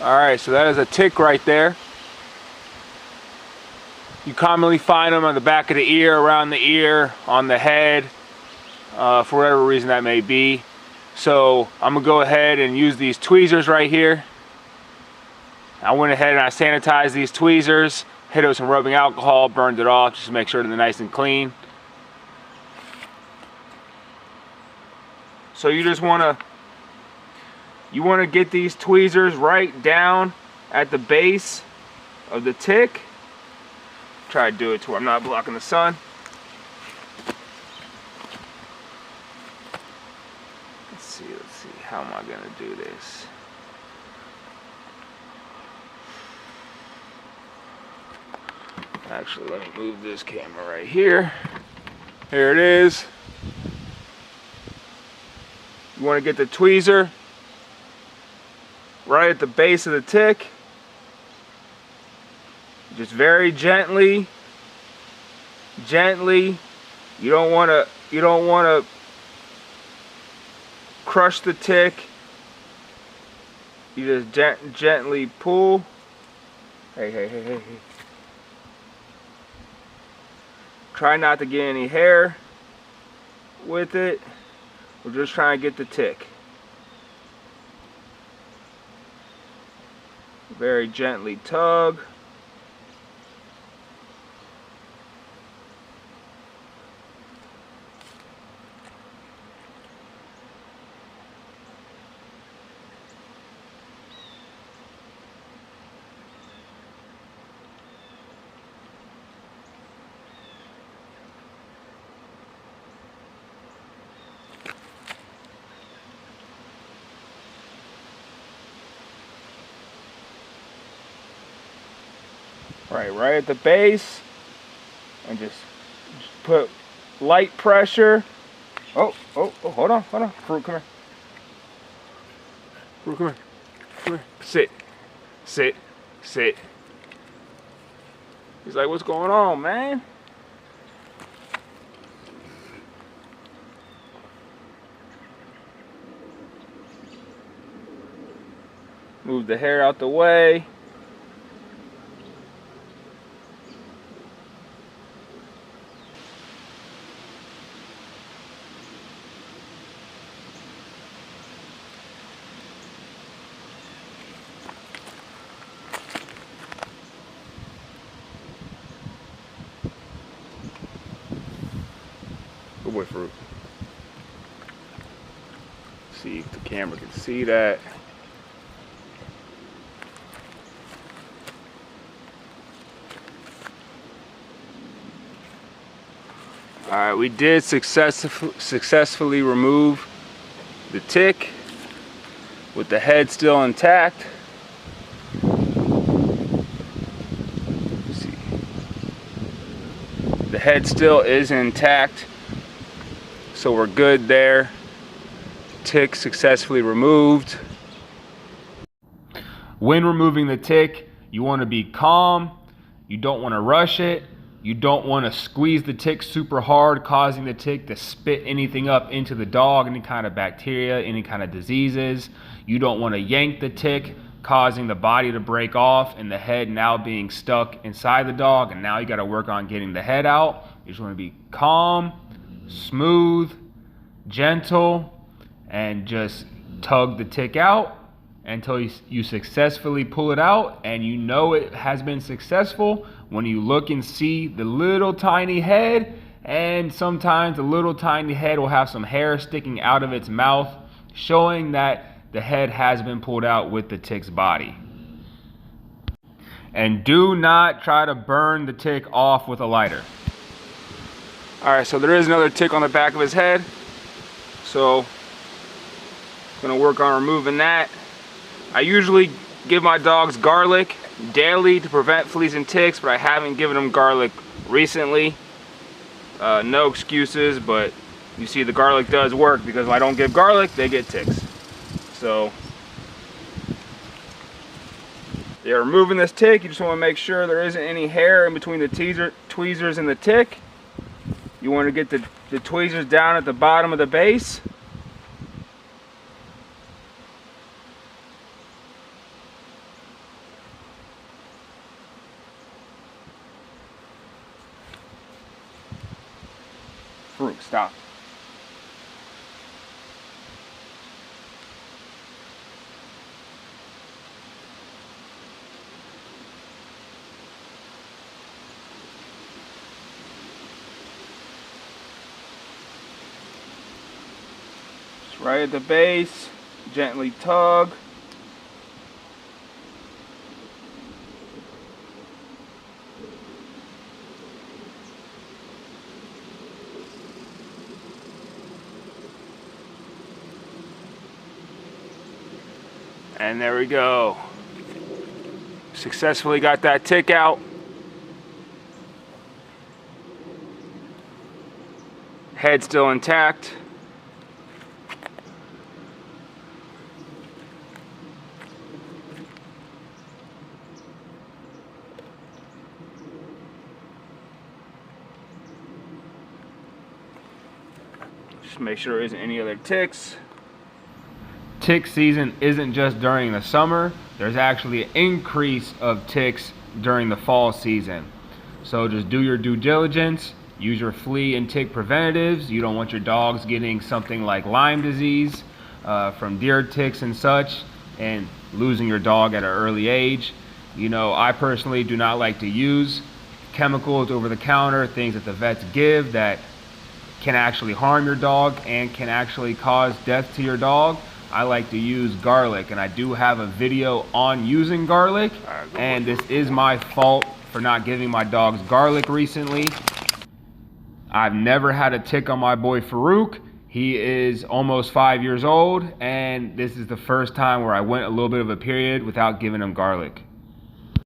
Alright, so that is a tick right there. You commonly find them on the back of the ear, around the ear, on the head, for whatever reason that may be. So I'm gonna go ahead and use these tweezers right here. I went ahead and I sanitized these tweezers, hit it with some rubbing alcohol, burned it off just to make sure they're nice and clean. So you just wanna get these tweezers right down at the base of the tick. Try to do it to where I'm not blocking the sun. Let's see, how am I gonna do this? Actually, let me move this camera right here. Here it is. You wanna get the tweezer right at the base of the tick. Just very gently. You don't want to crush the tick. You just gently pull. Hey. Try not to get any hair with it. We're just trying to get the tick. Very gently tug. Right at the base, and just put light pressure. Oh, hold on. Fruit, come here. Fruit, come here. Sit. He's like, what's going on, man? Move the hair out the way. Good boy, Fruit. See if the camera can see that. Alright, we did successfully remove the tick with the head still intact. Let's see. The head still is intact, so we're good there. Tick successfully removed. When removing the tick, you want to be calm. You don't want to rush it. You don't want to squeeze the tick super hard, causing the tick to spit anything up into the dog, any kind of bacteria, any kind of diseases. You don't want to yank the tick, causing the body to break off and the head now being stuck inside the dog, and now you got to work on getting the head out. You just want to be calm, smooth, gentle, and just tug the tick out until you successfully pull it out, and you know it has been successful when you look and see the little tiny head, and sometimes the little tiny head will have some hair sticking out of its mouth, showing that the head has been pulled out with the tick's body. And do not try to burn the tick off with a lighter. Alright, so there is another tick on the back of his head, so I'm gonna work on removing that. I usually give my dogs garlic daily to prevent fleas and ticks, but I haven't given them garlic recently. No excuses, but you see the garlic does work, because if I don't give garlic, they get ticks. So yeah, removing this tick, you just want to make sure there isn't any hair in between the tweezers and the tick. You want to get the tweezers down at the bottom of the base. Farouk, stop. Just right at the base, gently tug. And there we go. Successfully got that tick out. Head still intact. Just make sure there isn't any other ticks. Tick season isn't just during the summer. There's actually an increase of ticks during the fall season. So just do your due diligence. Use your flea and tick preventatives. You don't want your dogs getting something like Lyme disease from deer ticks and such, and losing your dog at an early age. You know, I personally do not like to use chemicals over the counter, things that the vets give that can actually harm your dog and can actually cause death to your dog. I like to use garlic, and I do have a video on using garlic, and this is my fault for not giving my dogs garlic recently. I've never had a tick on my boy Farouk. He is almost 5 years old, and this is the first time where I went a little bit of a period without giving him garlic.